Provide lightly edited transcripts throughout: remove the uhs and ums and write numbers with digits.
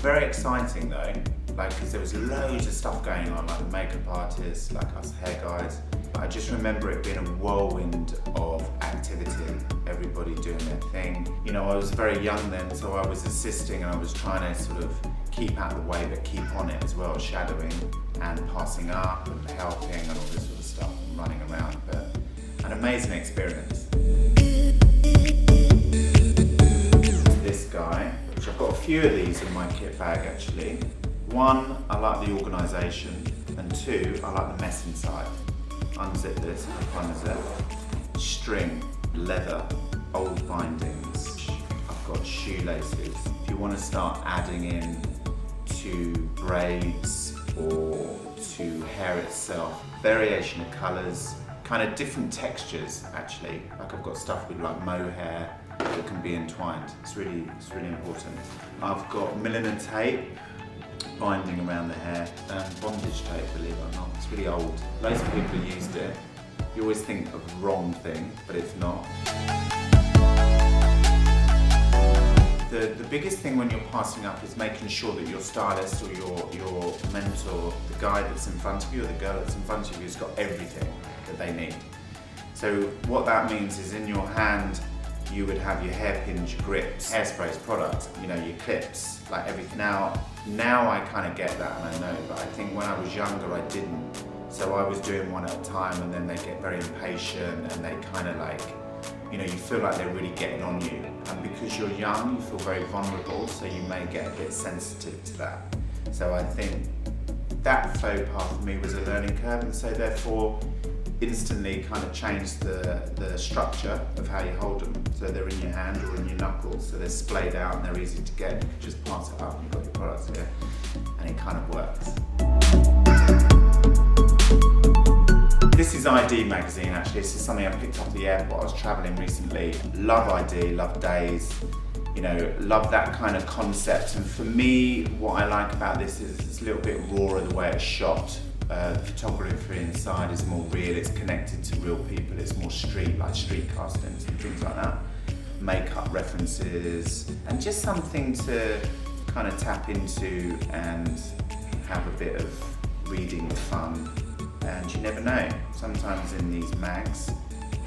Very exciting though, like, because there was loads of stuff going on, like the makeup artists, like us hair guys. I just remember it being a whirlwind of activity, everybody doing their thing. You know, I was very young then, so I was assisting and I was trying to sort of keep out of the way but keep on it as well, shadowing and passing up and helping and all this sort of stuff and running around. But an amazing experience. This guy, which I've got a few of these in my kit bag actually. One, I like the organisation, and two, I like the mess inside. Unzip this, unzip. String, leather, old bindings. I've got shoelaces. If you want to start adding in to braids or to hair itself, variation of colours, kind of different textures actually. Like I've got stuff with like mohair that can be entwined. It's really important. I've got milliner tape, binding around the hair, and bondage tape, believe it or not. It's really old. Loads of people have used it. You always think of the wrong thing, but it's not. The biggest thing when you're passing up is making sure that your stylist or your mentor, the guy that's in front of you or the girl that's in front of you has got everything that they need. So what that means is in your hand, you would have your hairpins, your grips, hairsprays, products, you know, your clips, like everything. Now I kind of get that and I know, but I think when I was younger I didn't. So I was doing one at a time and then they get very impatient and they kind of like, you know, you feel like they're really getting on you. And because you're young, you feel very vulnerable, so you may get a bit sensitive to that. So I think that faux pas for me was a learning curve, and so therefore instantly kind of changed the structure of how you hold them. So they're in your hand or in your knuckles, so they're splayed out and they're easy to get. You can just pass it up and you've got your products here, and it kind of works. This is ID magazine actually. This is something I picked up at the airport. I was traveling recently. Love ID, love days, you know, love that kind of concept. And for me, what I like about this is it's a little bit rawer the way it's shot. The photography inside is more real, it's connected to real people, it's more street, like street castings and things like that. Makeup references, and just something to kind of tap into and have a bit of reading fun. And you never know, sometimes in these mags,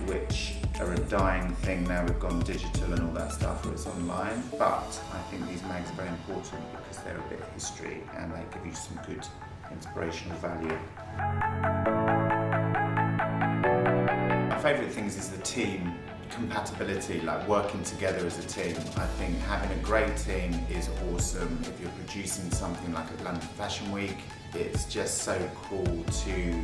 which are a dying thing now, we've gone digital and all that stuff, or it's online, but I think these mags are very important because they're a bit of history and they give you some good inspirational value. My favourite things is the team compatibility, like working together as a team. I think having a great team is awesome. If you're producing something like at London Fashion Week, it's just so cool to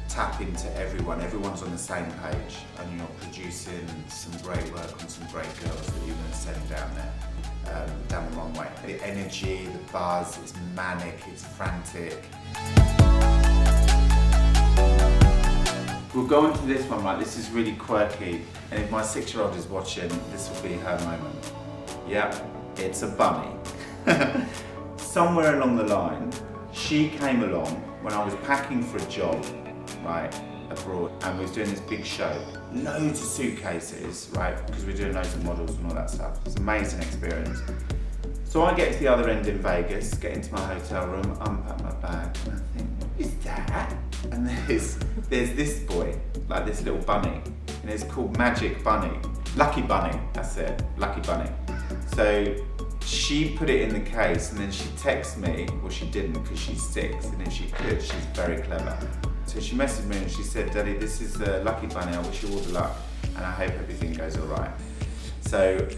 tap into everyone. Everyone's on the same page and you're producing some great work on some great girls that you're going to send down there, down the wrong way. The energy, the buzz, it's manic, it's frantic. We'll go into this one, right? This is really quirky, and if my 6-year-old is watching, this will be her moment. Yep, it's a bunny. Somewhere along the line, she came along when I was packing for a job, right, abroad, and we was doing this big show. Loads of suitcases, right, because we're doing loads of models and all that stuff. It's an amazing experience. So I get to the other end in Vegas, get into my hotel room, unpack my bag, and I think, what is that? And there's this boy, like this little bunny, and it's called Magic Bunny. Lucky Bunny, that's it, Lucky Bunny. So she put it in the case and then she texted me, well she didn't because she's 6, and if she could, she's very clever. So she messaged me and she said, Daddy, this is Lucky Bunny, I wish you all the luck and I hope everything goes all right. So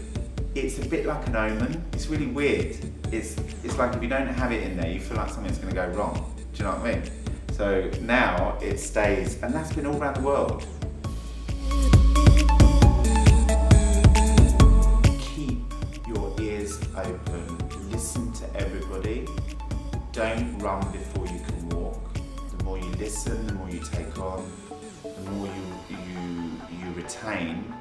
it's a bit like an omen, it's really weird. It's like if you don't have it in there, you feel like something's going to go wrong. Do you know what I mean? So now it stays, and that's been all around the world. Keep your ears open, listen to everybody. Don't run before you can walk. The more you listen, the more you take on, the more you retain,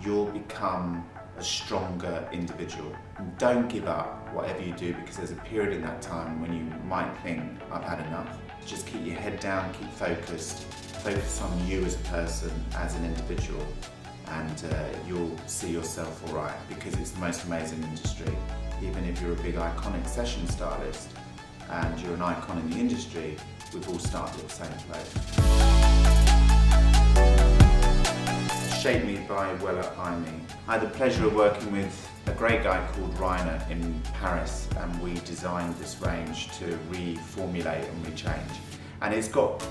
you'll become a stronger individual. And don't give up whatever you do, because there's a period in that time when you might think, I've had enough. Just keep your head down, keep focused, focus on you as a person, as an individual, and you'll see yourself all right, because it's the most amazing industry. even if you're a big iconic session stylist and you're an icon in the industry, we've all started at the same place. Shaped Me by Wella Imi. I had the pleasure of working with a great guy called Rainer in Paris, and we designed this range to reformulate and rechange. And it's got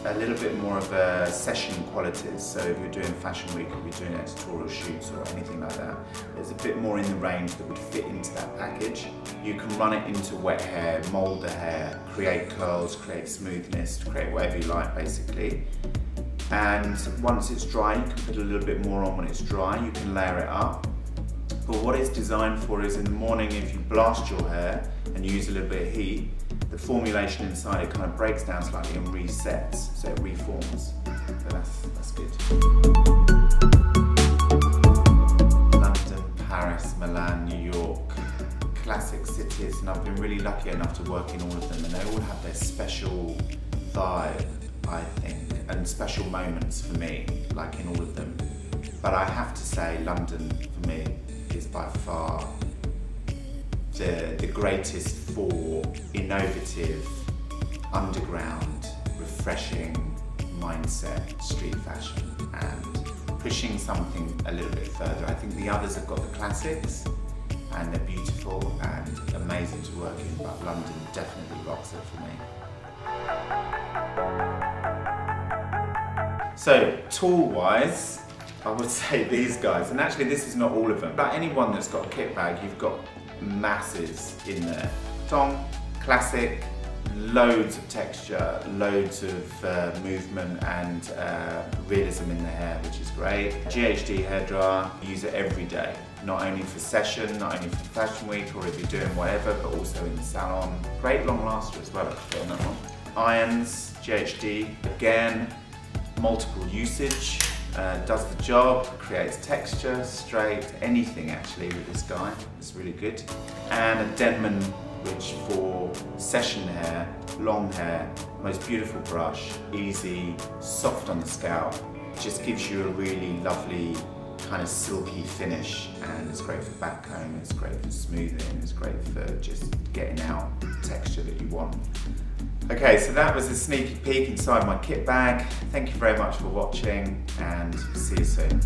a little bit more of a session qualities, so if you're doing fashion week, if you're doing editorial shoots or anything like that, there's a bit more in the range that would fit into that package. You can run it into wet hair, mould the hair, create curls, create smoothness, create whatever you like basically. And once it's dry, you can put a little bit more on when it's dry, you can layer it up. But what it's designed for is in the morning, if you blast your hair and use a little bit of heat, the formulation inside it kind of breaks down slightly and resets, so it reforms. So that's good. London, Paris, Milan, New York, classic cities, and I've been really lucky enough to work in all of them, and they all have their special vibe, I think, and special moments for me, like in all of them. But I have to say London, for me, is by far the greatest for innovative, underground, refreshing mindset, street fashion, and pushing something a little bit further. I think the others have got the classics, and they're beautiful and amazing to work in, but London definitely rocks it for me. So, tool-wise, I would say these guys, and actually this is not all of them, but anyone that's got a kit bag, you've got masses in there. Tong, classic, loads of texture, loads of movement and realism in the hair, which is great. GHD hair dryer, use it every day, not only for session, not only for fashion week or if you're doing whatever, but also in the salon. Great long laster as well, I could put on that one. Irons, GHD, again, multiple usage. Does the job, creates texture, straight, anything actually with this guy. It's really good. And a Denman, which for session hair, long hair, most beautiful brush, easy, soft on the scalp. Just gives you a really lovely kind of silky finish, and it's great for back comb, it's great for smoothing, it's great for just getting out the texture that you want. Okay, so that was a sneaky peek inside my kit bag. Thank you very much for watching, and see you soon.